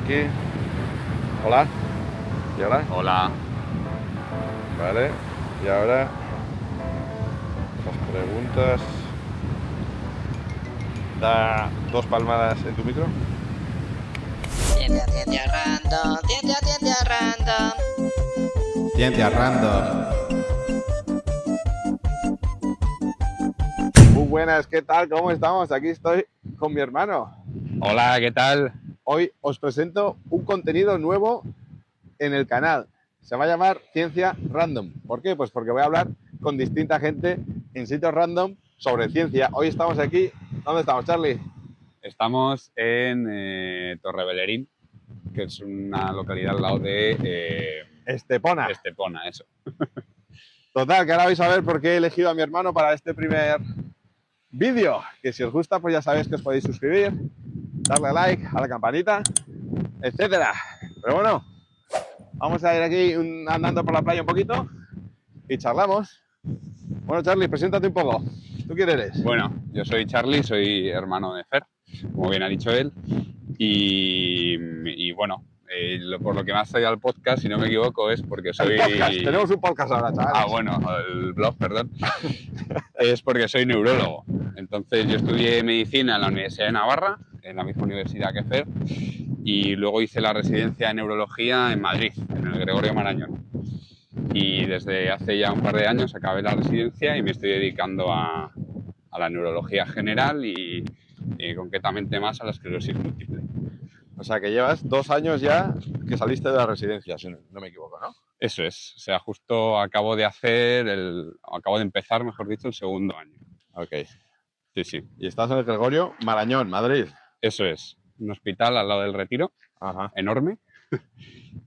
aquí. Hola. ¿Y ahora? Hola. Vale. Y ahora las preguntas. Da 2 palmadas en tu micro. Ciencia random, ciencia random. Ciencia random. Muy buenas, ¿qué tal? ¿Cómo estamos? Aquí estoy con mi hermano. Hola, ¿qué tal? Hoy os presento un contenido nuevo en el canal. Se va a llamar Ciencia Random. ¿Por qué? Pues porque voy a hablar con distinta gente en sitios random sobre ciencia. Hoy estamos aquí. ¿Dónde estamos, Charlie? Estamos en Torrebelerín, que es una localidad al lado de Estepona. Estepona, eso. Total, que ahora vais a ver por qué he elegido a mi hermano para este primer vídeo. Que si os gusta, pues ya sabéis que os podéis suscribir, darle like a la campanita, etcétera. Pero bueno, vamos a ir aquí andando por la playa un poquito y charlamos. Bueno, Charlie, preséntate un poco. ¿Tú quién eres? Bueno, yo soy Charlie, soy hermano de Fer, como bien ha dicho él. Y bueno, por lo que me has traído al podcast, si no me equivoco, es porque soy... El podcast. Tenemos un podcast ahora, chavales. Ah, bueno, el blog, perdón. Es porque soy neurólogo. Entonces yo estudié medicina en la Universidad de Navarra, en la misma universidad que Fer, y luego hice la residencia de neurología en Madrid, en el Gregorio Marañón. Y desde hace ya un par de años acabé la residencia y me estoy dedicando a la neurología general y concretamente más a la esclerosis múltiple. O sea, que llevas 2 años ya que saliste de la residencia, si no me equivoco, ¿no? Eso es, o sea, justo acabo de empezar, mejor dicho, el segundo año. Ok. Sí, sí. Y estás en el Gregorio Marañón, Madrid. Eso es, un hospital al lado del Retiro, Ajá. enorme,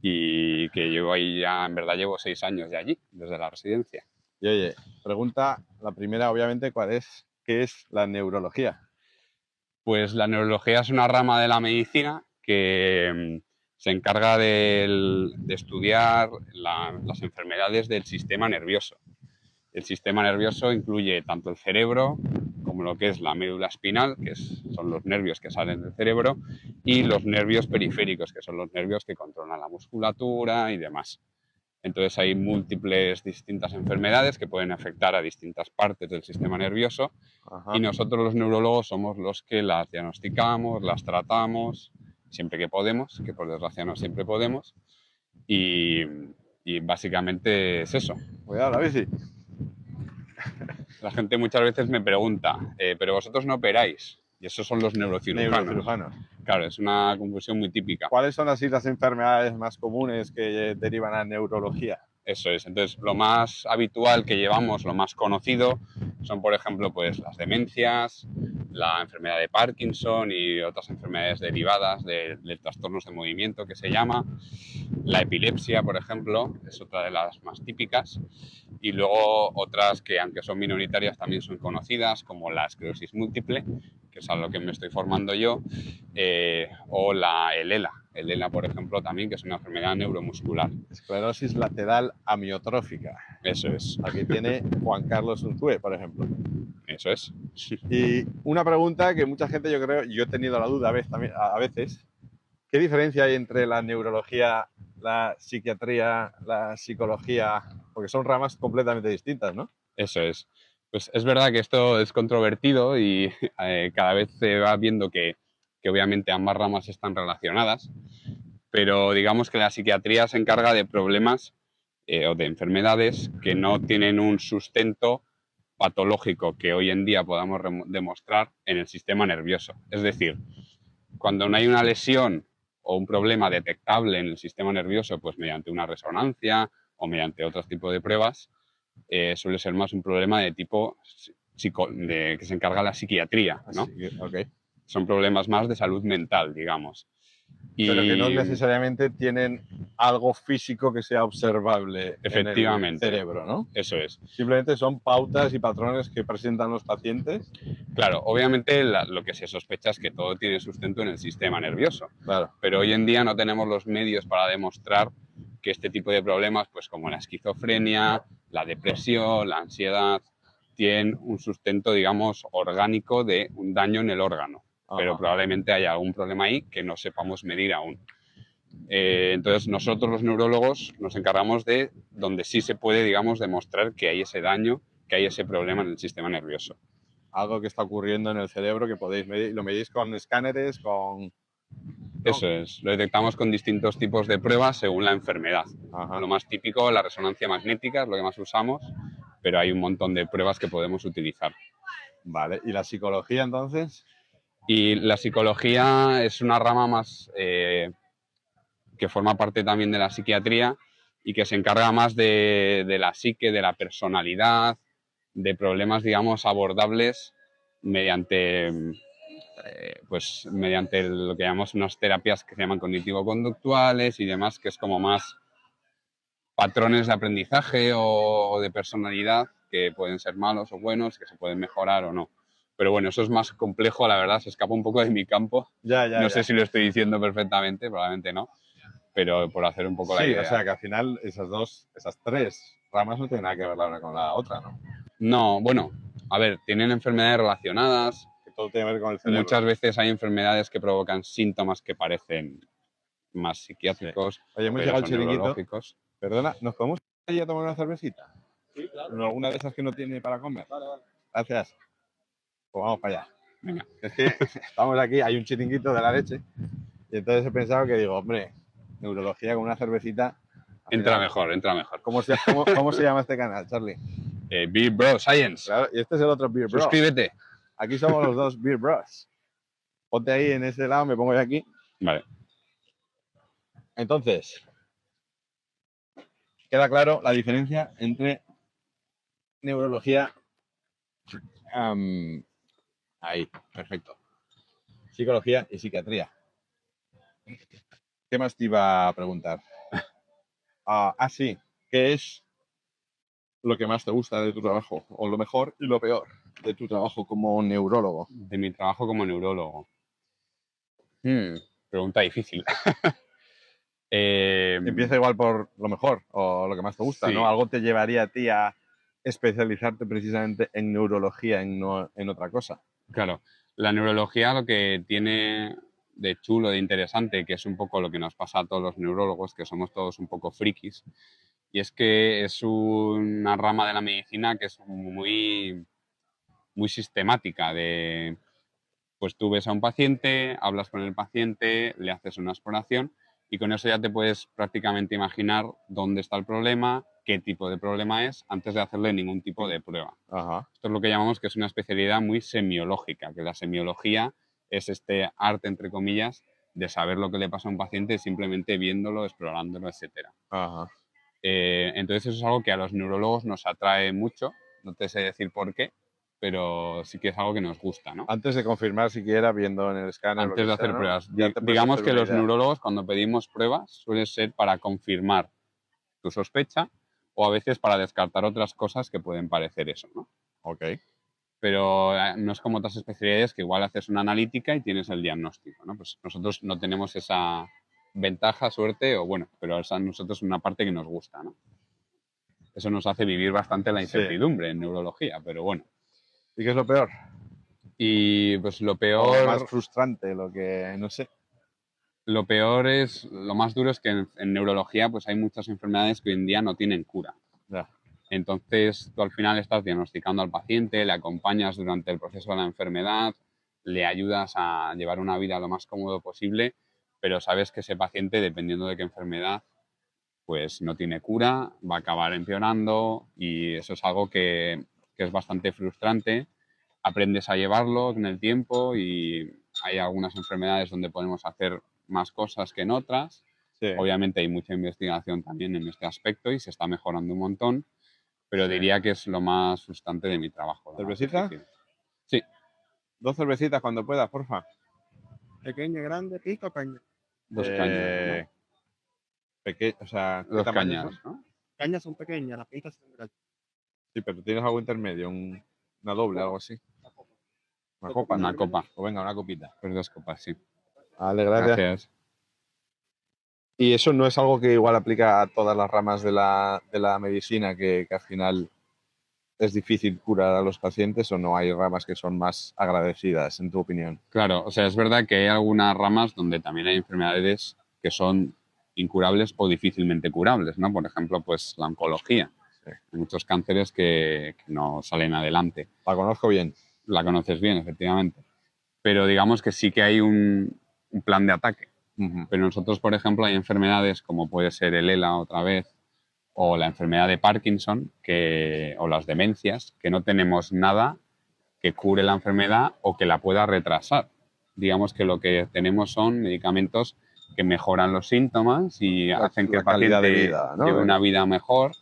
y que llevo ahí ya, en verdad llevo 6 años de allí, desde la residencia. Y oye, pregunta, la primera obviamente, ¿qué es la neurología? Pues la neurología es una rama de la medicina que se encarga de estudiar las enfermedades del sistema nervioso. El sistema nervioso incluye tanto el cerebro como lo que es la médula espinal, son los nervios que salen del cerebro, y los nervios periféricos, que son los nervios que controlan la musculatura y demás. Entonces hay múltiples distintas enfermedades que pueden afectar a distintas partes del sistema nervioso. Ajá. Y nosotros los neurólogos somos los que las diagnosticamos, las tratamos, siempre que podemos, que por desgracia no siempre podemos. Y básicamente es eso. Cuidado, la bici. La gente muchas veces me pregunta, ¿pero vosotros no operáis? Y esos son los neurocirujanos. Neurocirujanos. Claro, es una confusión muy típica. ¿Cuáles son así las enfermedades más comunes que derivan a neurología? Eso es. Entonces, lo más habitual que llevamos, lo más conocido, son, por ejemplo, pues las demencias, la enfermedad de Parkinson y otras enfermedades derivadas de trastornos de movimiento que se llama. La epilepsia, por ejemplo, es otra de las más típicas. Y luego otras que, aunque son minoritarias, también son conocidas, como la esclerosis múltiple, que es a lo que me estoy formando yo, o el ELA. El ELA, por ejemplo, también, que es una enfermedad neuromuscular. Esclerosis lateral amiotrófica. Eso es. Aquí tiene Juan Carlos Unzué, por ejemplo. Eso es. Y una pregunta que mucha gente, yo he tenido la duda a veces, ¿qué diferencia hay entre la neurología, la psiquiatría, la psicología? Porque son ramas completamente distintas, ¿no? Eso es. Pues es verdad que esto es controvertido y cada vez se va viendo que obviamente ambas ramas están relacionadas, pero digamos que la psiquiatría se encarga de problemas o de enfermedades que no tienen un sustento patológico que hoy en día podamos demostrar en el sistema nervioso. Es decir, cuando no hay una lesión o un problema detectable en el sistema nervioso, pues mediante una resonancia o mediante otros tipos de pruebas, suele ser más un problema de tipo que se encarga la psiquiatría, ¿no? Okay. Son problemas más de salud mental, digamos. Pero que no necesariamente tienen algo físico que sea observable efectivamente, en el cerebro, ¿no? Eso es. Simplemente son pautas y patrones que presentan los pacientes. Claro, obviamente lo que se sospecha es que todo tiene sustento en el sistema nervioso. Claro. Pero hoy en día no tenemos los medios para demostrar que este tipo de problemas, pues como la esquizofrenia, la depresión, la ansiedad, tienen un sustento, digamos, orgánico de un daño en el órgano. Pero probablemente haya algún problema ahí que no sepamos medir aún. Entonces nosotros los neurólogos nos encargamos de donde sí se puede, digamos, demostrar que hay ese daño, que hay ese problema en el sistema nervioso. Algo que está ocurriendo en el cerebro que podéis medir, lo medís con escáneres, con... Eso es, lo detectamos con distintos tipos de pruebas según la enfermedad. Ajá. Lo más típico, la resonancia magnética, es lo que más usamos, pero hay un montón de pruebas que podemos utilizar. Vale, ¿y la psicología entonces? Y la psicología es una rama más que forma parte también de la psiquiatría y que se encarga más de la psique, de la personalidad, de problemas, digamos, abordables mediante, pues, mediante lo que llamamos unas terapias que se llaman cognitivo-conductuales y demás, que es como más patrones de aprendizaje o de personalidad que pueden ser malos o buenos, que se pueden mejorar o no. Pero bueno, eso es más complejo, la verdad, se escapa un poco de mi campo. No sé si lo estoy diciendo perfectamente, probablemente no, pero por hacer un poco la idea. Sí, o sea que al final esas tres ramas no tienen nada que ver la una con la otra, ¿no? No, bueno, a ver, tienen enfermedades relacionadas. Que todo tiene que ver con el cerebro. Muchas veces hay enfermedades que provocan síntomas que parecen más psiquiátricos. Sí. Oye, hemos pero llegado al son chiringuito. neurológicos. Perdona, ¿nos podemos ir a tomar una cervecita? Sí, claro. ¿Alguna de esas que no tiene para comer? Vale. Gracias. Pues vamos para allá. Venga. Es que estamos aquí, hay un chiringuito de la leche, y entonces he pensado que digo, hombre, neurología con una cervecita. Entra mejor, entra mejor. ¿Cómo se llama este canal, Charlie? Beer Bro Science. Claro, y este es el otro Beer Bro. Suscríbete. Aquí somos los dos Beer Bros. Ponte ahí en ese lado, me pongo yo aquí. Vale. Entonces, queda claro la diferencia entre neurología. Ahí, perfecto. Psicología y psiquiatría. ¿Qué más te iba a preguntar? Sí, ¿qué es lo que más te gusta de tu trabajo? O lo mejor y lo peor de tu trabajo como neurólogo. De mi trabajo como neurólogo. Pregunta difícil. Empieza igual por lo mejor o lo que más te gusta, Sí. ¿no? Algo te llevaría a ti a especializarte precisamente en neurología, en otra cosa. Claro, la neurología lo que tiene de chulo, de interesante, que es un poco lo que nos pasa a todos los neurólogos, que somos todos un poco frikis, y es que es una rama de la medicina que es muy, muy sistemática. Pues tú ves a un paciente, hablas con el paciente, le haces una exploración y con eso ya te puedes prácticamente imaginar dónde está el problema, qué tipo de problema es, antes de hacerle ningún tipo de prueba. Ajá. Esto es lo que llamamos que es una especialidad muy semiológica, que la semiología es este arte, entre comillas, de saber lo que le pasa a un paciente simplemente viéndolo, explorándolo, etc. Ajá. Entonces eso es algo que a los neurólogos nos atrae mucho, no te sé decir por qué, pero sí que es algo que nos gusta, ¿no? Antes de confirmar siquiera viendo en el escáner. Antes de hacer sea, ¿no? pruebas. Ya te puedes Digamos hacer que una los idea. neurólogos, cuando pedimos pruebas, suele ser para confirmar tu sospecha o a veces para descartar otras cosas que pueden parecer eso, ¿no? Ok. Pero no es como otras especialidades que igual haces una analítica y tienes el diagnóstico, ¿no? Pues nosotros no tenemos esa ventaja, suerte, o bueno, pero a nosotros es una parte que nos gusta, ¿no? Eso nos hace vivir bastante la incertidumbre en neurología, pero bueno. ¿Y qué es lo peor? Y pues lo O peor... lo más frustrante, lo que no sé. Lo peor es, lo más duro es que en neurología pues hay muchas enfermedades que hoy en día no tienen cura. Ya. Entonces tú al final estás diagnosticando al paciente, le acompañas durante el proceso de la enfermedad, le ayudas a llevar una vida lo más cómodo posible, pero sabes que ese paciente, dependiendo de qué enfermedad, pues no tiene cura, va a acabar empeorando y eso es algo que es bastante frustrante. Aprendes a llevarlo en el tiempo y hay algunas enfermedades donde podemos hacer más cosas que en otras. Sí. Obviamente hay mucha investigación también en este aspecto y se está mejorando un montón, pero Sí. diría que es lo más frustrante de mi trabajo. ¿Cervecita? Sí. 2 cervecitas cuando puedas, porfa. Pequeña, grande, pico, caña. 2 cañas, O sea, ¿qué 2 tamaño cañas, son? ¿no? Cañas son pequeñas, las picas son grandes. Sí, pero tienes algo intermedio, una doble, algo así. Una copa. Una copa. O venga, una copita. Pues 2 copas, sí. Vale, gracias. Gracias. Y eso no es algo que igual aplica a todas las ramas de la medicina, que al final es difícil curar a los pacientes, o no hay ramas que son más agradecidas, en tu opinión. Claro, o sea, es verdad que hay algunas ramas donde también hay enfermedades que son incurables o difícilmente curables, ¿no? Por ejemplo, pues la oncología. Sí. Hay muchos cánceres que no salen adelante. La conozco bien. La conoces bien, efectivamente. Pero digamos que sí que hay un plan de ataque. Pero nosotros, por ejemplo, hay enfermedades como puede ser el ELA otra vez, o la enfermedad de Parkinson, o las demencias, que no tenemos nada que cure la enfermedad o que la pueda retrasar. Digamos que lo que tenemos son medicamentos que mejoran los síntomas y hacen que el calidad paciente de vida, ¿no? lleve una vida mejor,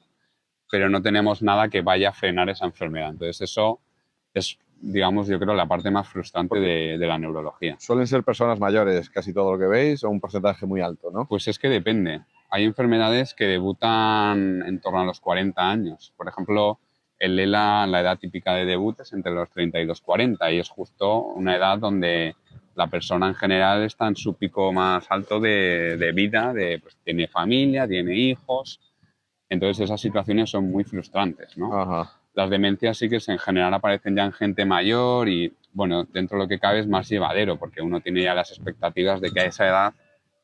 pero no tenemos nada que vaya a frenar esa enfermedad. Entonces eso es, digamos, yo creo la parte más frustrante de la neurología. Suelen ser personas mayores, casi todo lo que veis, o un porcentaje muy alto, ¿no? Pues es que depende. Hay enfermedades que debutan en torno a los 40 años. Por ejemplo, el ELA, la edad típica de debut es entre los 30 y los 40 y es justo una edad donde la persona en general está en su pico más alto de vida, pues, tiene familia, tiene hijos. Entonces esas situaciones son muy frustrantes, ¿no? Ajá. Las demencias sí que en general aparecen ya en gente mayor y, bueno, dentro de lo que cabe es más llevadero porque uno tiene ya las expectativas de que a esa edad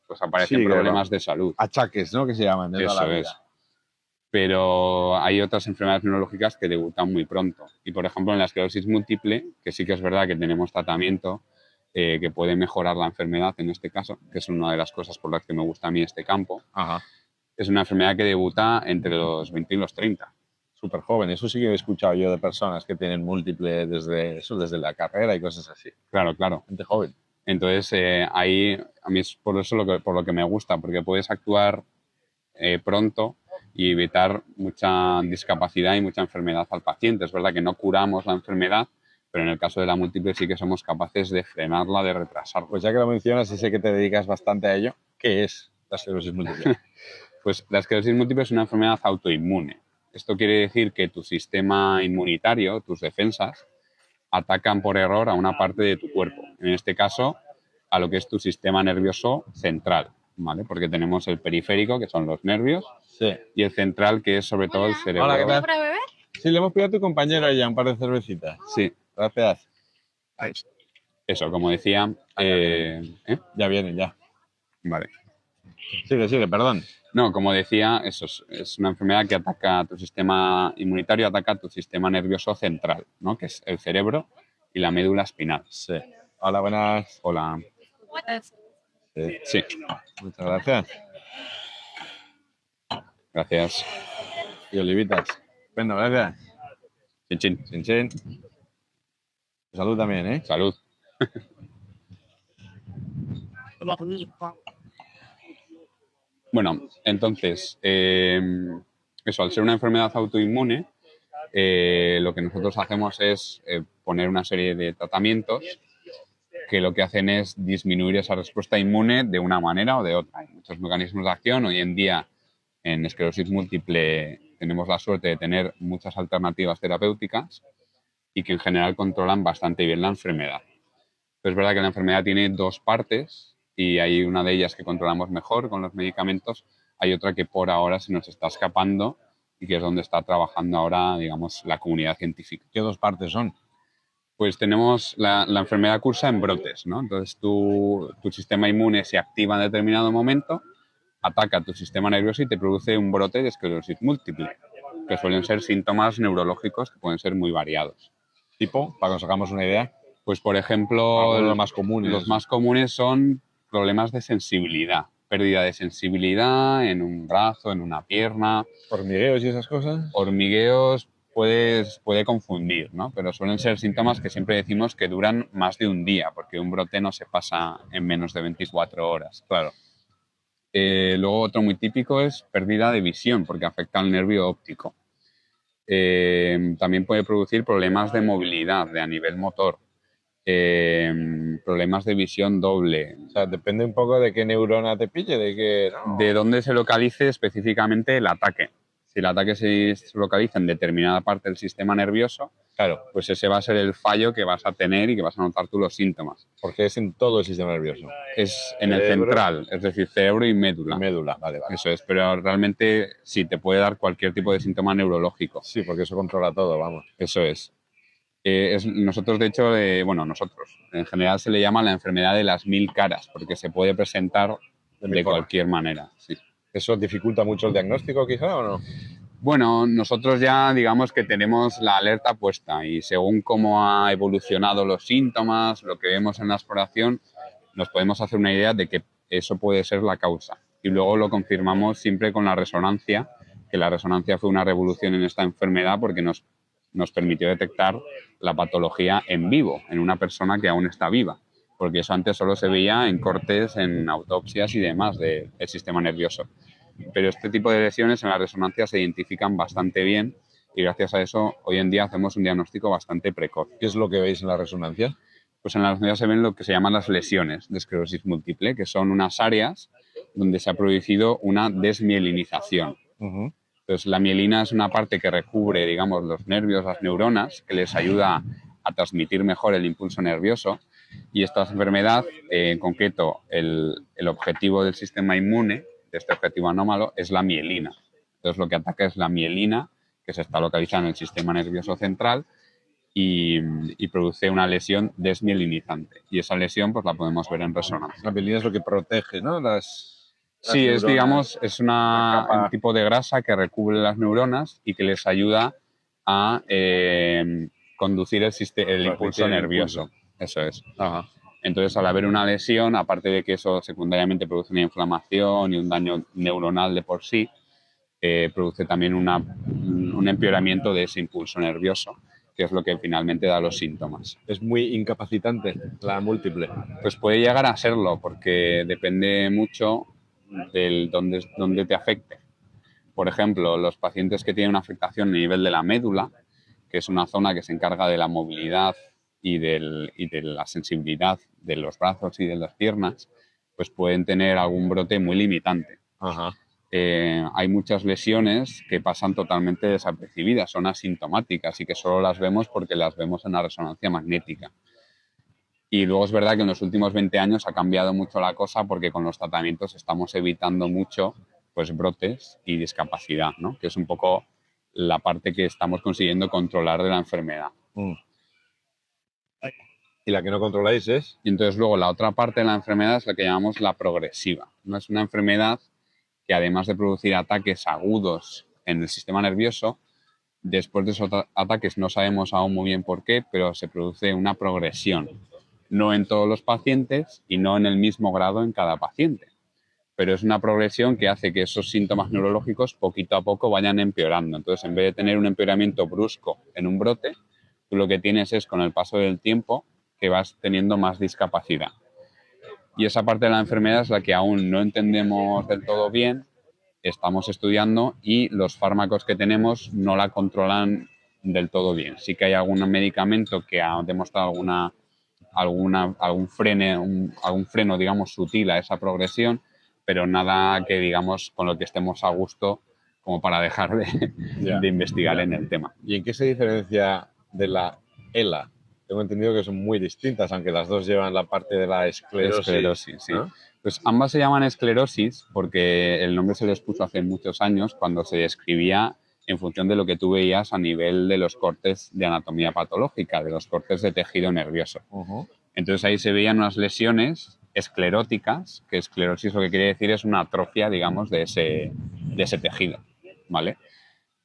pues aparecen Sí, problemas de salud. Achaques, ¿no? Que se llaman. De toda Eso la vida. es. Pero hay otras enfermedades neurológicas que debutan muy pronto. Y, por ejemplo, en la esclerosis múltiple, que sí que es verdad que tenemos tratamiento que puede mejorar la enfermedad en este caso, que es una de las cosas por las que me gusta a mí este campo, Ajá. es una enfermedad que debuta entre los 20 y los 30. Súper joven. Eso sí que he escuchado yo de personas que tienen múltiple desde la carrera y cosas así. Claro, claro. Gente joven. Entonces, ahí a mí es por eso por lo que me gusta, porque puedes actuar pronto y evitar mucha discapacidad y mucha enfermedad al paciente. Es verdad que no curamos la enfermedad, pero en el caso de la múltiple sí que somos capaces de frenarla, de retrasarla. Pues ya que lo mencionas y sé que te dedicas bastante a ello, ¿qué es la esclerosis múltiple? Pues la esclerosis múltiple es una enfermedad autoinmune. Esto quiere decir que tu sistema inmunitario, tus defensas, atacan por error a una parte de tu cuerpo. En este caso, a lo que es tu sistema nervioso central, ¿vale? Porque tenemos el periférico, que son los nervios, Sí. y el central, que es sobre todo el cerebro. Hola, ¿qué tal? ¿Para beber? Sí, le hemos pedido a tu compañero ya un par de cervecitas. Sí, Gracias. eso, como decía. Ya vienen, ya. Vale. Sigue, perdón. No, como decía, eso es una enfermedad que ataca a tu sistema inmunitario, ataca a tu sistema nervioso central, ¿no? Que es el cerebro y la médula espinal. Sí. Hola, buenas. Hola. Sí. Sí, Muchas gracias. gracias. Y olivitas. Bueno, gracias. Chin, chin. Chin, chin. Salud también, ¿eh? Salud. Bueno, entonces, eso, al ser una enfermedad autoinmune, lo que nosotros hacemos es poner una serie de tratamientos que lo que hacen es disminuir esa respuesta inmune de una manera o de otra. Hay muchos mecanismos de acción. Hoy en día, en esclerosis múltiple, tenemos la suerte de tener muchas alternativas terapéuticas y que en general controlan bastante bien la enfermedad. Pero es verdad que la enfermedad tiene dos partes y hay una de ellas que controlamos mejor con los medicamentos, hay otra que por ahora se nos está escapando y que es donde está trabajando ahora, digamos, la comunidad científica. ¿Qué dos partes son? Pues tenemos la enfermedad cursa en brotes, ¿no? Entonces tu sistema inmune se activa en determinado momento, ataca a tu sistema nervioso y te produce un brote de esclerosis múltiple, que suelen ser síntomas neurológicos que pueden ser muy variados. Tipo, para que nos hagamos una idea. Pues, por ejemplo, Algunos de los más comunes. Los más comunes son problemas de sensibilidad, pérdida de sensibilidad en un brazo, en una pierna. Hormigueos y esas cosas. Hormigueos puede confundir, ¿no? Pero suelen ser síntomas que siempre decimos que duran más de un día, porque un brote no se pasa en menos de 24 horas. Claro. Luego otro muy típico es pérdida de visión, porque afecta al nervio óptico. También puede producir problemas de movilidad, a nivel motor. Problemas de visión doble. O sea, depende un poco de qué neurona te pille, de qué... ¿no? De dónde se localice específicamente el ataque. Si el ataque se localiza en determinada parte del sistema nervioso, Claro, pues ese va a ser el fallo que vas a tener y que vas a notar tú los síntomas. porque es en todo el sistema nervioso. Es en el Cerebro. central, es decir, cerebro y médula. Médula, vale. Eso es, pero realmente sí, te puede dar cualquier tipo de síntoma neurológico. Sí, porque eso controla todo, vamos. Eso es. Nosotros, de hecho, en general se le llama la enfermedad de las 1000 caras, porque se puede presentar de cualquier manera. Sí. ¿Eso dificulta mucho el diagnóstico quizá o no? Bueno, nosotros ya digamos que tenemos la alerta puesta y según cómo ha evolucionado los síntomas, lo que vemos en la exploración, nos podemos hacer una idea de que eso puede ser la causa. Y luego lo confirmamos siempre con la resonancia, que la resonancia fue una revolución en esta enfermedad porque nos permitió detectar la patología en vivo, en una persona que aún está viva, porque eso antes solo se veía en cortes, en autopsias y demás del sistema nervioso. Pero este tipo de lesiones en la resonancia se identifican bastante bien y gracias a eso hoy en día hacemos un diagnóstico bastante precoz. ¿Qué es lo que veis en la resonancia? Pues en la resonancia se ven lo que se llaman las lesiones de esclerosis múltiple, que son unas áreas donde se ha producido una desmielinización. Entonces, la mielina es una parte que recubre, digamos, los nervios, las neuronas, que les ayuda a transmitir mejor el impulso nervioso. Y esta enfermedad, en concreto, el objetivo del sistema inmune, de este objetivo anómalo, es la mielina. Entonces, lo que ataca es la mielina, que se está localizada en el sistema nervioso central y produce una lesión desmielinizante. Y esa lesión pues la podemos ver en resonancia. La mielina es lo que protege, ¿no? Sí, es, digamos, es un tipo de grasa que recubre las neuronas y que les ayuda a conducir el impulso nervioso. Eso es. Ajá. Entonces, al haber una lesión, aparte de que eso secundariamente produce una inflamación y un daño neuronal de por sí, produce también un empeoramiento de ese impulso nervioso, que es lo que finalmente da los síntomas. Es muy incapacitante la múltiple. Pues puede llegar a serlo, porque depende mucho del dónde te afecte. Por ejemplo, los pacientes que tienen una afectación a nivel de la médula, que es una zona que se encarga de la movilidad y de la sensibilidad de los brazos y de las piernas, pues pueden tener algún brote muy limitante. Ajá. Hay muchas lesiones que pasan totalmente desapercibidas, son asintomáticas y que solo las vemos porque las vemos en la resonancia magnética. Y luego es verdad que en los últimos 20 años ha cambiado mucho la cosa porque con los tratamientos estamos evitando mucho pues, brotes y discapacidad, ¿no? Que es un poco la parte que estamos consiguiendo controlar de la enfermedad. Y la que no controláis es... Y entonces luego la otra parte de la enfermedad es la que llamamos la progresiva. No es una enfermedad que además de producir ataques agudos en el sistema nervioso, después de esos ataques no sabemos aún muy bien por qué, pero se produce una progresión. No en todos los pacientes y no en el mismo grado en cada paciente. Pero es una progresión que hace que esos síntomas neurológicos poquito a poco vayan empeorando. Entonces, en vez de tener un empeoramiento brusco en un brote, tú lo que tienes es, con el paso del tiempo, que vas teniendo más discapacidad. Y esa parte de la enfermedad es la que aún no entendemos del todo bien, estamos estudiando y los fármacos que tenemos no la controlan del todo bien. Sí que hay algún medicamento que ha demostrado algún freno, digamos, sutil a esa progresión, pero nada que, digamos, con lo que estemos a gusto como para dejar de investigar en el tema. ¿Y en qué se diferencia de la ELA? Tengo entendido que son muy distintas, aunque las dos llevan la parte de la esclerosis. Sí. ¿No? Pues ambas se llaman esclerosis porque el nombre se les puso hace muchos años cuando se describía en función de lo que tú veías a nivel de los cortes de anatomía patológica, de los cortes de tejido nervioso. Entonces ahí se veían unas lesiones escleróticas, que esclerosis lo que quiere decir es una atrofia, digamos, de ese tejido, ¿vale?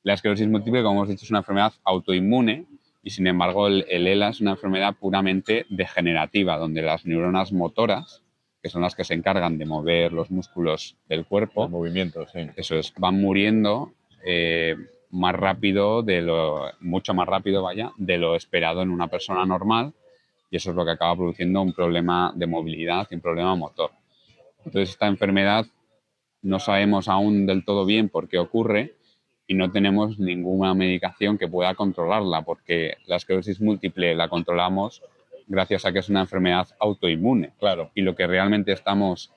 La esclerosis múltiple, como hemos dicho, es una enfermedad autoinmune y, sin embargo, el ELA es una enfermedad puramente degenerativa, donde las neuronas motoras, que son las que se encargan de mover los músculos del cuerpo, el movimiento, sí. Eso es, van muriendo más rápido, mucho más rápido, de lo esperado en una persona normal, y eso es lo que acaba produciendo un problema de movilidad y un problema motor. Entonces, esta enfermedad no sabemos aún del todo bien por qué ocurre y no tenemos ninguna medicación que pueda controlarla, porque la esclerosis múltiple la controlamos gracias a que es una enfermedad autoinmune. Claro. Y lo que realmente estamos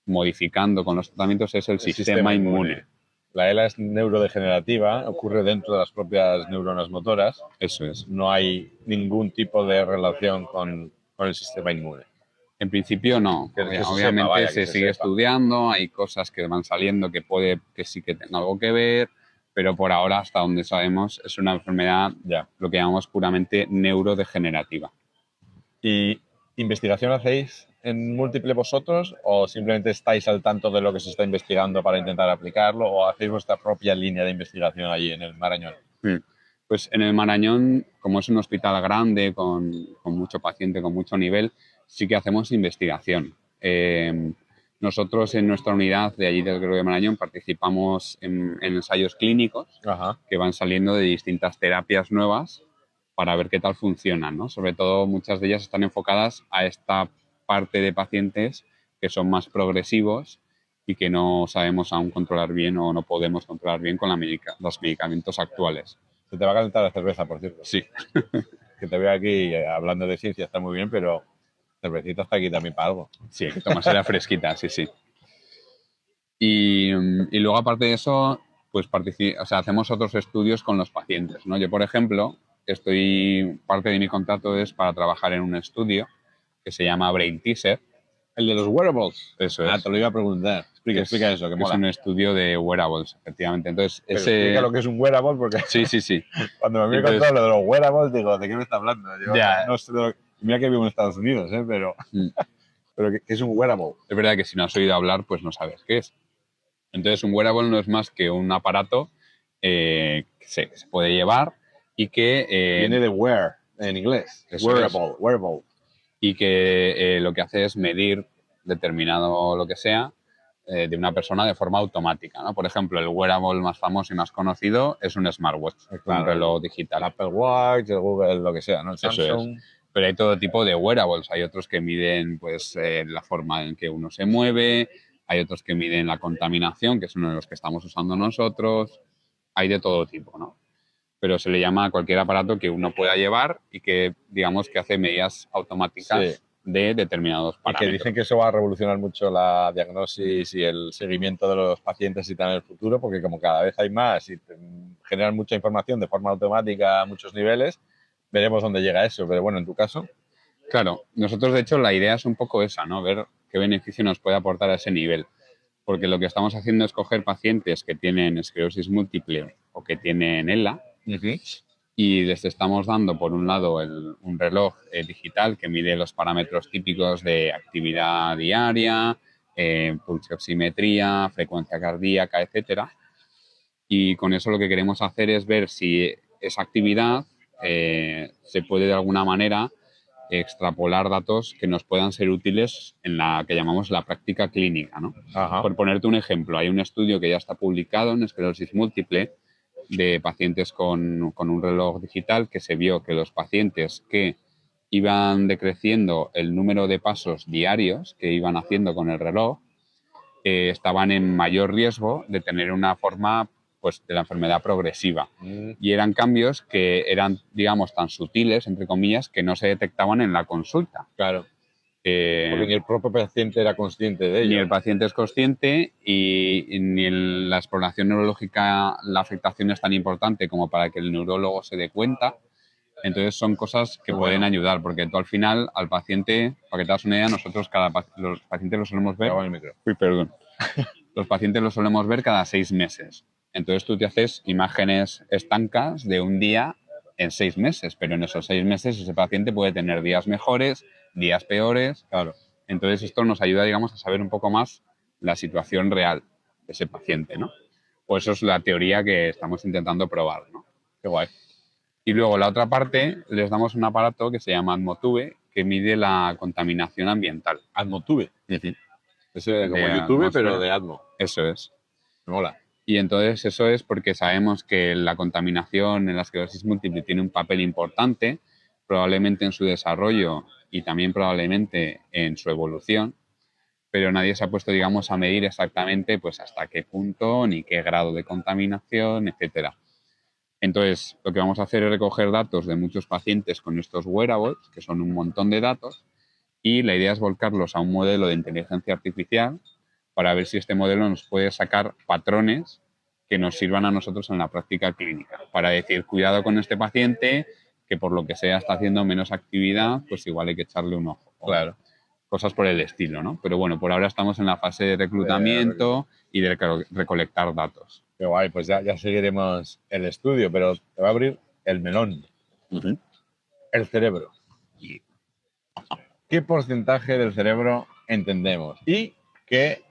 modificando con los tratamientos es el sistema inmune. La ELA es neurodegenerativa, ocurre dentro de las propias neuronas motoras. Eso es. No hay ningún tipo de relación con el sistema inmune. En principio no. Obviamente se sigue estudiando, hay cosas que van saliendo que sí que tengan algo que ver, pero por ahora, hasta donde sabemos, es una enfermedad, lo que llamamos puramente neurodegenerativa. ¿Y investigación hacéis en múltiple vosotros o simplemente estáis al tanto de lo que se está investigando para intentar aplicarlo o hacéis vuestra propia línea de investigación allí en el Marañón? Pues en el Marañón, como es un hospital grande, con mucho paciente, con mucho nivel, sí que hacemos investigación. Nosotros en nuestra unidad de allí del Gregorio de Marañón participamos en ensayos clínicos Ajá. que van saliendo de distintas terapias nuevas para ver qué tal funcionan, ¿no? Sobre todo muchas de ellas están enfocadas a esta parte de pacientes que son más progresivos y que no sabemos aún controlar bien o no podemos controlar bien con los medicamentos actuales. Se te va a calentar la cerveza, por cierto. Sí. Que te veo aquí hablando de ciencia, está muy bien, pero cervecita está aquí también para algo. Sí, hay que tomársela fresquita, sí, sí. Y luego, aparte de eso, pues hacemos otros estudios con los pacientes, ¿no? Yo, por ejemplo, parte de mi contrato es para trabajar en un estudio que se llama Brain Teaser. El de los wearables. Eso es. Te lo iba a preguntar. Explica eso, que mola. Es un estudio de wearables, efectivamente. Entonces, Pero explica lo que es un wearable, porque sí. cuando me Entonces, contado lo de los wearables, digo, ¿de qué me está hablando? Yo Ya. no sé mira que vivo en Estados Unidos, pero ¿qué es un wearable? Es verdad que si no has oído hablar, pues no sabes qué es. Entonces, un wearable no es más que un aparato que se puede llevar y que... Viene de wear, en inglés. Wearable. Y que lo que hace es medir determinado lo que sea de una persona de forma automática, ¿no? Por ejemplo, el wearable más famoso y más conocido es un smartwatch, Claro, un reloj digital. El Apple Watch, el Google, lo que sea, ¿no? El Samsung. Pero hay todo tipo de wearables. Hay otros que miden pues, la forma en que uno se mueve, hay otros que miden la contaminación, que es uno de los que estamos usando nosotros. Hay de todo tipo, ¿no? Pero se le llama a cualquier aparato que uno pueda llevar y que, digamos, que hace medidas automáticas de determinados parámetros. Y que dicen que eso va a revolucionar mucho la diagnosis y el seguimiento de los pacientes y tal en el futuro, porque como cada vez hay más y generan mucha información de forma automática a muchos niveles, veremos dónde llega eso. Pero bueno, en tu caso... Claro, nosotros de hecho la idea es un poco esa, ¿no? Ver qué beneficio nos puede aportar a ese nivel. Porque lo que estamos haciendo es coger pacientes que tienen esclerosis múltiple o que tienen ELA y les estamos dando, por un lado, un reloj digital que mide los parámetros típicos de actividad diaria, pulsioximetría, frecuencia cardíaca, etcétera. Y con eso lo que queremos hacer es ver si esa actividad se puede de alguna manera extrapolar datos que nos puedan ser útiles en la que llamamos la práctica clínica, ¿no? Ajá. Por ponerte un ejemplo, hay un estudio que ya está publicado en esclerosis múltiple de pacientes con un reloj digital que se vio que los pacientes que iban decreciendo el número de pasos diarios que iban haciendo con el reloj estaban en mayor riesgo de tener una forma pues, de la enfermedad progresiva. Y eran cambios que eran, digamos, tan sutiles, entre comillas, que no se detectaban en la consulta. Claro. Porque ni el propio paciente era consciente de ello. Ni el paciente es consciente y ni en la exploración neurológica la afectación es tan importante como para que el neurólogo se dé cuenta. Entonces son cosas que pueden ayudar, porque tú al final, al paciente, para que te das una idea, nosotros los pacientes los solemos ver... Uy, perdón. Los pacientes los solemos ver cada 6 meses. Entonces tú te haces imágenes estancas de un día en 6 meses, pero en esos 6 meses ese paciente puede tener días mejores, días peores. Claro. Entonces esto nos ayuda, digamos, a saber un poco más la situación real de ese paciente, ¿no? Pues eso es la teoría que estamos intentando probar, ¿no? Qué guay. Y luego la otra parte les damos un aparato que se llama Atmotube, que mide la contaminación ambiental. Atmotube. Eso es como YouTube, pero de Atmo. Eso es. Me mola. Y entonces eso es porque sabemos que la contaminación en la esclerosis múltiple tiene un papel importante, probablemente en su desarrollo y también probablemente en su evolución, pero nadie se ha puesto, digamos, a medir exactamente pues hasta qué punto, ni qué grado de contaminación, etcétera. Entonces, lo que vamos a hacer es recoger datos de muchos pacientes con estos wearables, que son un montón de datos, y la idea es volcarlos a un modelo de inteligencia artificial para ver si este modelo nos puede sacar patrones que nos sirvan a nosotros en la práctica clínica. Para decir, cuidado con este paciente, que por lo que sea está haciendo menos actividad, pues igual hay que echarle un ojo. Claro. Cosas por el estilo, ¿no? Pero bueno, por ahora estamos en la fase de reclutamiento y de recolectar datos. Qué guay, pues ya seguiremos el estudio, pero te va a abrir el melón. El cerebro. qué porcentaje del cerebro entendemos y qué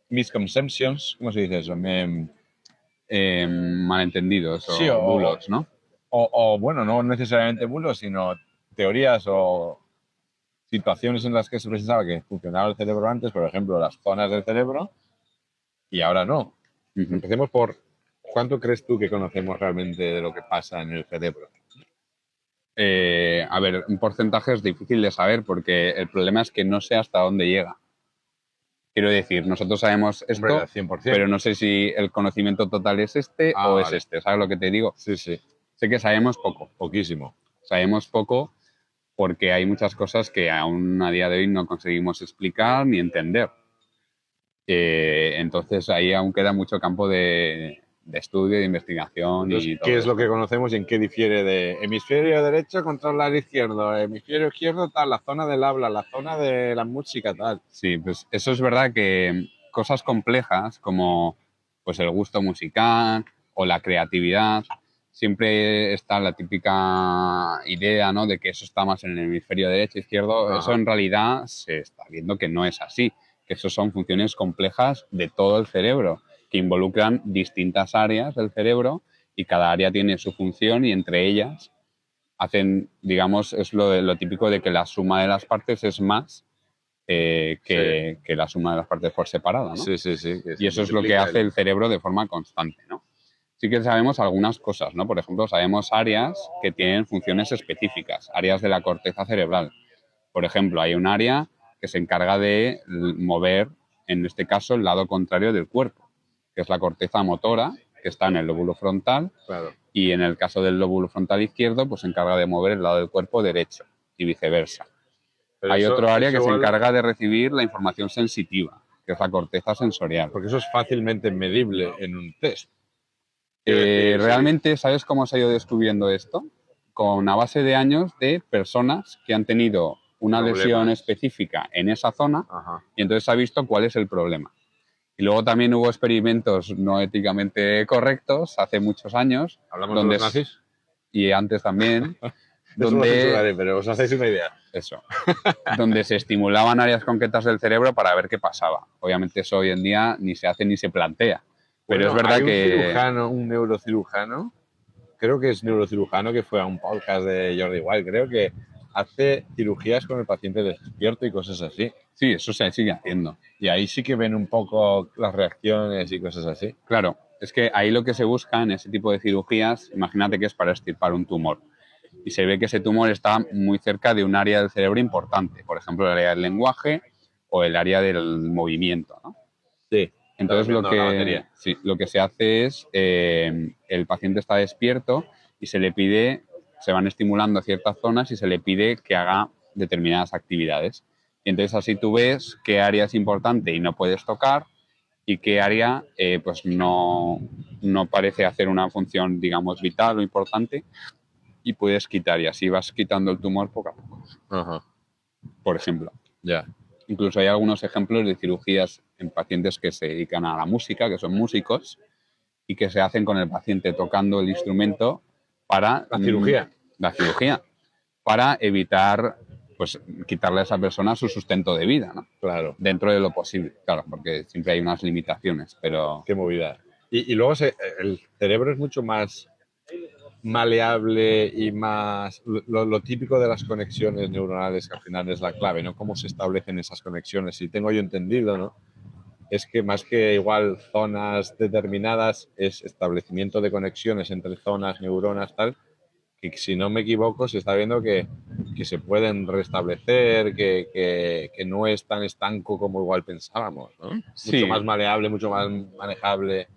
misconceptions, ¿cómo se dice eso? Malentendidos Sí, o bulos, ¿no? Bueno, no necesariamente bulos, sino teorías o situaciones en las que se pensaba que funcionaba el cerebro antes, por ejemplo, las zonas del cerebro, y ahora no. Ujú. Empecemos por, ¿cuánto crees tú que conocemos realmente de lo que pasa en el cerebro? A ver, un porcentaje es difícil de saber porque el problema es que no sé hasta dónde llega. Quiero decir, nosotros sabemos esto, Hombre, al 100%. pero no sé si el conocimiento total es este Ah, o es vale. este. ¿Sabes lo que te digo? Sí, sí, Sé que sabemos poco. poquísimo. Sabemos poco porque hay muchas cosas que aún a día de hoy no conseguimos explicar ni entender. Entonces ahí aún queda mucho campo de estudio, de investigación Entonces, y todo ¿qué es lo esto. que conocemos y en qué difiere de hemisferio derecho controlar izquierdo, hemisferio izquierdo tal, la zona del habla, la zona de la música tal? Sí, pues eso es verdad que cosas complejas como pues el gusto musical o la creatividad, siempre está la típica idea, ¿no?, de que eso está más en el hemisferio derecho, izquierdo. Ajá. Eso en realidad se está viendo que no es así, que eso son funciones complejas de todo el cerebro, que involucran distintas áreas del cerebro y cada área tiene su función y entre ellas hacen, digamos, es lo típico de que la suma de las partes es más que la suma de las partes por separada, ¿no? Sí, sí, sí. Y eso es lo que hace el cerebro de forma constante, ¿no? Sí que sabemos algunas cosas, ¿no? Por ejemplo, sabemos áreas que tienen funciones específicas, áreas de la corteza cerebral. Por ejemplo, hay un área que se encarga de mover, en este caso, el lado contrario del cuerpo, que es la corteza motora, que está en el lóbulo frontal, Claro. y en el caso del lóbulo frontal izquierdo, pues se encarga de mover el lado del cuerpo derecho y viceversa. Pero Hay otro área que se igual- encarga de recibir la información sensitiva, que es la corteza sensorial. Porque eso es fácilmente medible en un test. Quiero decir, Realmente, ¿sabes cómo se ha ido descubriendo esto? Con a base de años de personas que han tenido una Problemas. lesión específica en esa zona Ajá. y entonces se ha visto cuál es el problema. Y luego también hubo experimentos no éticamente correctos hace muchos años. ¿Hablamos donde de los nazis? Y antes también. Eso lo donde censuraré, pero os hacéis una idea. Eso. Donde se estimulaban áreas concretas del cerebro para ver qué pasaba. Obviamente eso hoy en día ni se hace ni se plantea. Pero Bueno, es verdad hay un que... cirujano, un neurocirujano, creo que es neurocirujano, que fue a un podcast de Jordi Wild, creo que hace cirugías con el paciente despierto y cosas así. Sí, eso se sigue haciendo. Y ahí sí que ven un poco las reacciones y cosas así. Claro, es que ahí lo que se busca en ese tipo de cirugías, imagínate que es para extirpar un tumor. Y se ve que ese tumor está muy cerca de un área del cerebro importante, por ejemplo, el área del lenguaje o el área del movimiento, ¿no? Sí. Entonces Estaba viendo la batería. lo que se hace es, el paciente está despierto y se le pide, se van estimulando ciertas zonas y se le pide que haga determinadas actividades. Y entonces así tú ves qué área es importante y no puedes tocar y qué área pues no parece hacer una función, digamos, vital o importante y puedes quitar. Y así vas quitando el tumor poco a poco, Ajá. por ejemplo. Ya. Incluso hay algunos ejemplos de cirugías en pacientes que se dedican a la música, que son músicos, y que se hacen con el paciente tocando el instrumento para... La cirugía. La cirugía. Para evitar, pues, quitarle a esa persona su sustento de vida, ¿no? Claro. Dentro de lo posible, claro, porque siempre hay unas limitaciones, pero... Qué movida. Y luego el cerebro es mucho más maleable y más lo típico de las conexiones neuronales, que al final es la clave, ¿no? Cómo se establecen esas conexiones. Si tengo yo entendido, ¿no? Es que más que igual zonas determinadas, es establecimiento de conexiones entre zonas, neuronas, tal, que si no me equivoco se está viendo que se pueden restablecer, que no es tan estanco como igual pensábamos, ¿no? Sí. Mucho más maleable, mucho más manejable.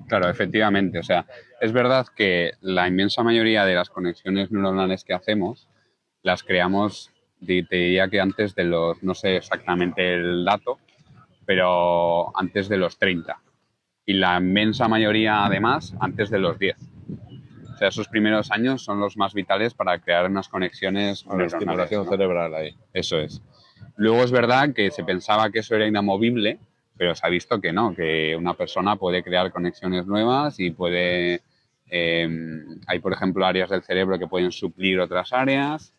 Claro, efectivamente. O sea, es verdad que la inmensa mayoría de las conexiones neuronales que hacemos las creamos, te diría que antes de los, no sé exactamente el dato, pero antes de los 30. Y la inmensa mayoría, además, antes de los 10. O sea, esos primeros años son los más vitales para crear unas conexiones Con la neuronales, estimulación ¿no? cerebral ahí. Eso es. Luego es verdad que se pensaba que eso era inamovible, pero se ha visto que no, que una persona puede crear conexiones nuevas y puede... hay, por ejemplo, áreas del cerebro que pueden suplir otras áreas.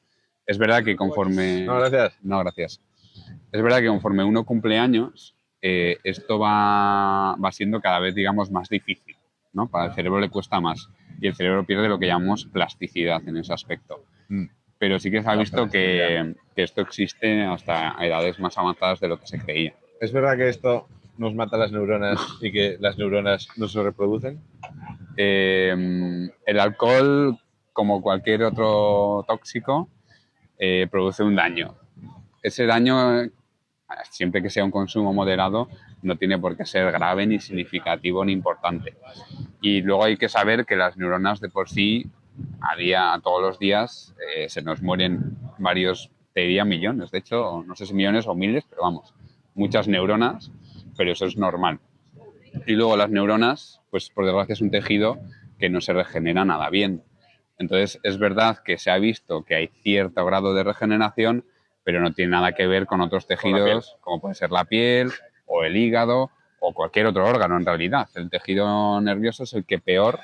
es verdad que conforme... No, gracias. No, gracias. Es verdad que conforme uno cumple años, esto va siendo cada vez, digamos, más difícil, ¿no? Para el cerebro le cuesta más y el cerebro pierde lo que llamamos plasticidad en ese aspecto. Pero sí que se ha visto que esto existe hasta edades más avanzadas de lo que se creía. ¿Es verdad que esto nos mata las neuronas y que las neuronas no se reproducen? El alcohol, como cualquier otro tóxico, produce un daño. Ese daño, siempre que sea un consumo moderado, no tiene por qué ser grave, ni significativo, ni importante. Y luego hay que saber que las neuronas de por sí, todos los días, se nos mueren varios, te diría millones, de hecho, no sé si millones o miles, pero vamos, muchas neuronas, pero eso es normal. Y luego las neuronas, pues por desgracia es un tejido que no se regenera nada bien. Entonces es verdad que se ha visto que hay cierto grado de regeneración, pero no tiene nada que ver con otros tejidos, como puede ser la piel o el hígado o cualquier otro órgano en realidad. El tejido nervioso es el que peor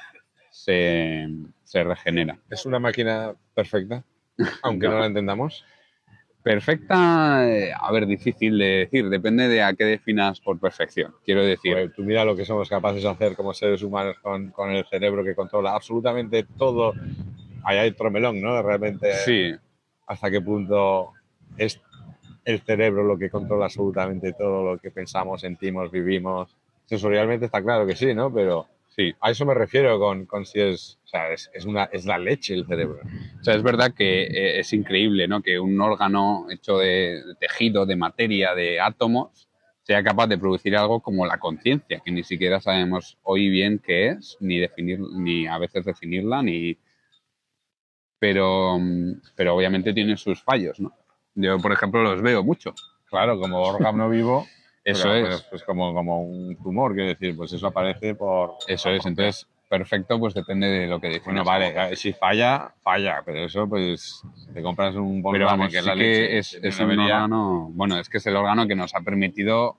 se regenera. ¿Es una máquina perfecta, aunque no la entendamos? Perfecta, a ver, difícil de decir, depende de a qué definas por perfección. Quiero decir, Pues tú mira lo que somos capaces de hacer como seres humanos con el cerebro que controla absolutamente todo. Ahí hay otro melón, ¿no? Realmente, sí, hasta qué punto es el cerebro lo que controla absolutamente todo lo que pensamos, sentimos, vivimos. Sensorialmente está claro que sí, ¿no? Pero sí. a eso me refiero con si es... O sea, es la leche el cerebro. O sea, es verdad que es increíble, ¿no? Que un órgano hecho de tejido, de materia, de átomos, sea capaz de producir algo como la conciencia, que ni siquiera sabemos hoy bien qué es, ni a veces definirla, pero obviamente tiene sus fallos, ¿no? Yo, por ejemplo, los veo mucho. Claro, como órgano vivo, Eso pero, es. pues como un tumor, quiero decir, pues eso aparece por... Eso es. Entonces, perfecto, pues depende de lo que Bueno, definas. vale, si falla, pero eso, pues, te compras un Pero Volkswagen vamos, que es sí la que leche. es un órgano, bueno, es que es el órgano que nos ha permitido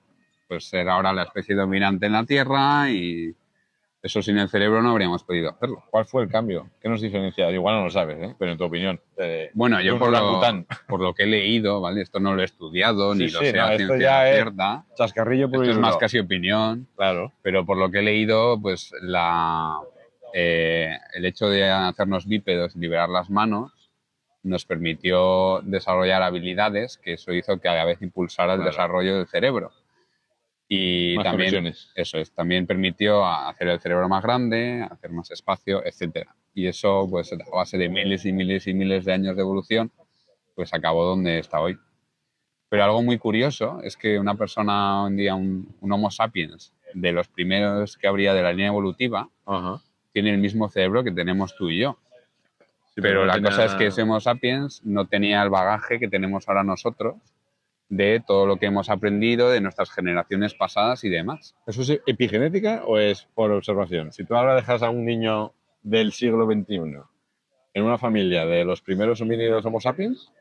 pues ser ahora la especie dominante en la Tierra y eso sin el cerebro no habríamos podido hacerlo. ¿Cuál fue el cambio? ¿Qué nos diferencia? Igual no lo sabes, ¿eh? Pero en tu opinión. Bueno, yo un por orangután. por lo que he leído, ¿vale? Esto no lo he estudiado, ni Sí, lo sí, sé no, a esto ciencia ya es cierta. Chascarrillo puro y Esto es más duro. casi opinión, Claro. pero por lo que he leído, pues el hecho de hacernos bípedos y liberar las manos nos permitió desarrollar habilidades que eso hizo que a la vez impulsara el desarrollo del cerebro. Y Más también, conexiones. eso es, también permitió hacer el cerebro más grande, hacer más espacio, etcétera. Y eso, pues a base de miles y miles y miles de años de evolución, pues acabó donde está hoy. Pero algo muy curioso es que una persona, un día, un Homo sapiens, de los primeros que habría de la línea evolutiva, Ajá. tiene el mismo cerebro que tenemos tú y yo. Sí, Pero no la tenía- cosa es que ese Homo sapiens no tenía el bagaje que tenemos ahora nosotros de todo lo que hemos aprendido de nuestras generaciones pasadas y demás. ¿Eso es epigenética o es por observación? Si tú ahora dejas a un niño del siglo XXI en una familia de los primeros homínidos Homo sapiens,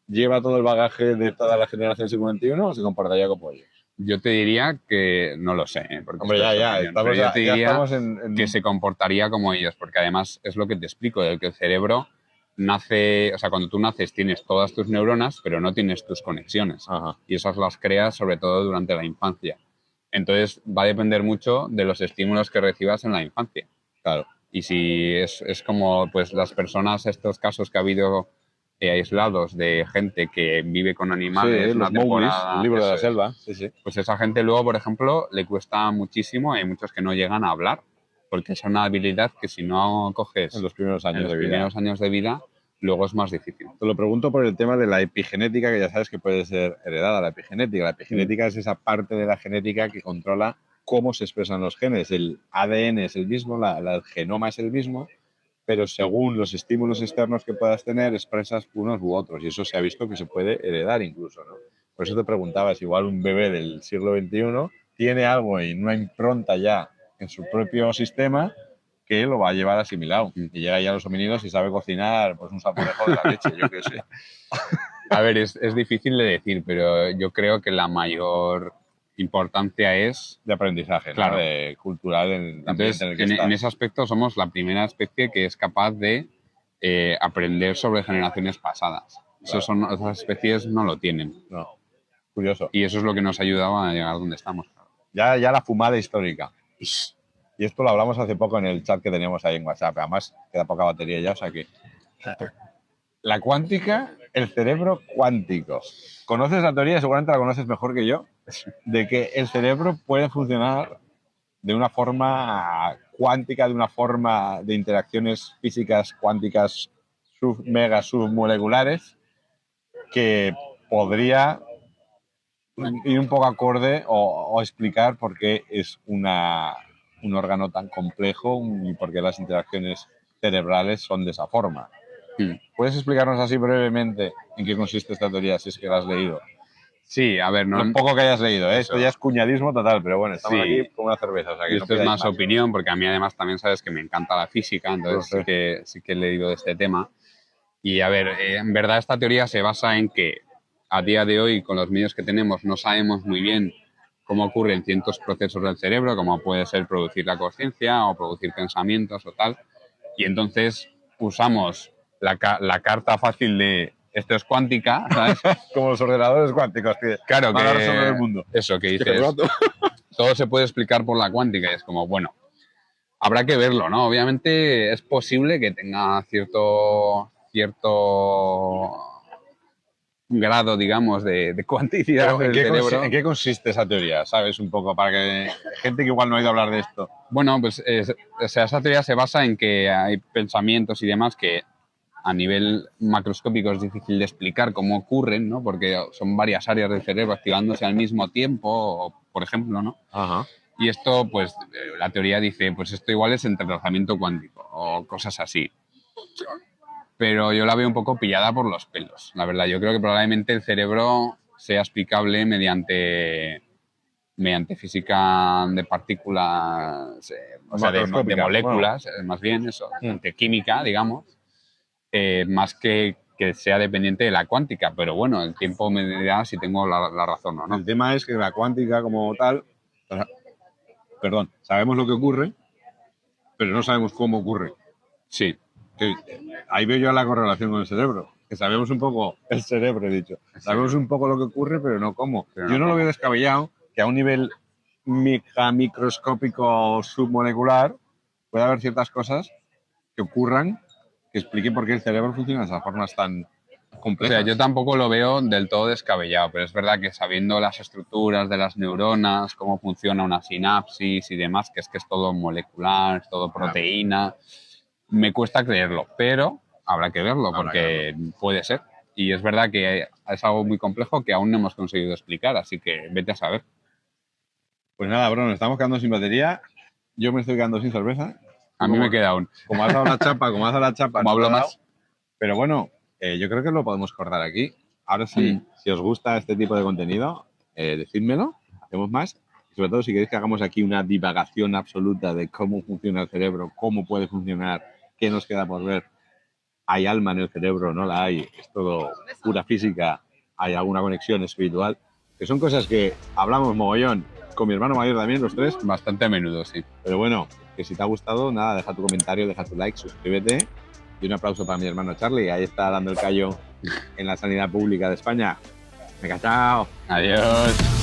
¿lleva todo el bagaje de toda la generación del siglo XXI o se comportaría como ellos? Yo te diría que no lo sé, porque Hombre, esto es ya, opinión, pero yo te ya diría estamos en... que se comportaría como ellos, porque además es lo que te explico, del que el cerebro nace, o sea, cuando tú naces tienes todas tus neuronas, pero no tienes tus conexiones. Ajá. Y esas las creas sobre todo durante la infancia. Entonces va a depender mucho de los estímulos que recibas en la infancia. Claro. Y si es como pues las personas, estos casos que ha habido aislados de gente que vive con animales, Sí, una los Mowglis, temporada, el libro de la eso es. selva. Sí, sí. Pues esa gente luego, por ejemplo, le cuesta muchísimo, hay muchos que no llegan a hablar, porque es una habilidad que si no coges En los primeros en años los de vida. primeros años de vida, luego es más difícil. Te lo pregunto por el tema de la epigenética, que ya sabes que puede ser heredada, la epigenética. La epigenética es esa parte de la genética que controla cómo se expresan los genes. El ADN es el mismo, el genoma es el mismo, pero según los estímulos externos que puedas tener, expresas unos u otros. Y eso se ha visto que se puede heredar incluso, ¿no? Por eso te preguntaba si igual un bebé del siglo XXI tiene algo y una impronta ya en su propio sistema que lo va a llevar asimilado. Y llega ya a los homínidos y sabe cocinar pues un salmorejo de la leche, yo qué sé. A ver, es difícil de decir, pero yo creo que la mayor importancia es... De aprendizaje, ¿no? Claro. De cultural en el ambiente Entonces, en el que en estás. ese aspecto somos la primera especie que es capaz de aprender sobre generaciones pasadas. Esas especies no lo tienen. No. Curioso. Y eso es lo que nos ha ayudado a llegar donde estamos. Ya la fumada histórica. Y esto lo hablamos hace poco en el chat que teníamos ahí en WhatsApp. Además, queda poca batería ya, o sea que... La cuántica, el cerebro cuántico. ¿Conoces la teoría? Seguramente la conoces mejor que yo, de que el cerebro puede funcionar de una forma cuántica, de una forma de interacciones físicas cuánticas mega submoleculares, que podría ir un poco acorde o explicar por qué es un órgano tan complejo y por qué las interacciones cerebrales son de esa forma. ¿Puedes explicarnos así brevemente en qué consiste esta teoría, si es que la has leído? Sí, a ver, no... Lo poco que hayas leído, ¿eh? Eso. Esto ya es cuñadismo total, pero bueno, estamos Sí. aquí con una cerveza. O sea, que Y no esto es pidáis más opinión, porque a mí además también sabes que me encanta la física, entonces sí que he leído de este tema. Y a ver, en verdad esta teoría se basa en que a día de hoy, con los medios que tenemos, no sabemos muy bien cómo ocurren ciertos procesos del cerebro, como puede ser producir la conciencia o producir pensamientos o tal. Y entonces usamos la carta fácil de esto es cuántica, ¿sabes? Como los ordenadores cuánticos, tío. Claro Van a que resolver el mundo. eso que Qué dices, roto. todo se puede explicar por la cuántica y es como, bueno, habrá que verlo, ¿no? Obviamente es posible que tenga cierto grado, digamos, de cuanticidad Pero, del cerebro. ¿en qué consiste esa teoría? ¿Sabes? Un poco, para que gente que igual no ha oído hablar de esto. Bueno, pues o sea, esa teoría se basa en que hay pensamientos y demás que a nivel macroscópico es difícil de explicar cómo ocurren, ¿no? Porque son varias áreas del cerebro activándose al mismo tiempo, por ejemplo, ¿no? Ajá. Y esto, pues, la teoría dice, pues esto igual es entrelazamiento cuántico o cosas así. Pero yo la veo un poco pillada por los pelos, la verdad. Yo creo que probablemente el cerebro sea explicable mediante física de partículas, o sea, de moléculas, más bien eso, de química, digamos, más que sea dependiente de la cuántica. Pero bueno, el tiempo me dirá si tengo la razón o no. El tema es que la cuántica como tal, perdón, sabemos lo que ocurre, pero no sabemos cómo ocurre. Sí. Que ahí veo yo la correlación con el cerebro, que sabemos un poco, el cerebro he dicho, sabemos un poco lo que ocurre, pero no cómo. Pero Yo no lo veo descabellado que a un nivel microscópico submolecular puede haber ciertas cosas que ocurran que expliquen por qué el cerebro funciona de esas formas tan O complejas. sea, yo tampoco lo veo del todo descabellado, pero es verdad que sabiendo las estructuras de las neuronas, cómo funciona una sinapsis y demás, que es todo molecular, es todo proteína, me cuesta creerlo, pero habrá que verlo porque puede ser. Y es verdad que es algo muy complejo que aún no hemos conseguido explicar, así que vete a saber. Pues nada, bro, nos estamos quedando sin batería. Yo me estoy quedando sin cerveza. A mí me queda aún. Como has dado la chapa, Como no hablo te ha dado. más. Pero bueno, yo creo que lo podemos cortar aquí. Ahora sí, si os gusta este tipo de contenido, decídmelo, hacemos más. Y sobre todo si queréis que hagamos aquí una divagación absoluta de cómo funciona el cerebro, cómo puede funcionar, qué nos queda por ver. ¿Hay alma en el cerebro? ¿No la hay? ¿Es todo pura física? ¿Hay alguna conexión espiritual? Que son cosas que hablamos mogollón con mi hermano mayor también, los tres. Bastante a menudo, sí. Pero bueno, que si te ha gustado, nada, deja tu comentario, deja tu like, suscríbete. Y un aplauso para mi hermano Charlie, ahí está dando el callo en la sanidad pública de España. Venga, chao. Adiós.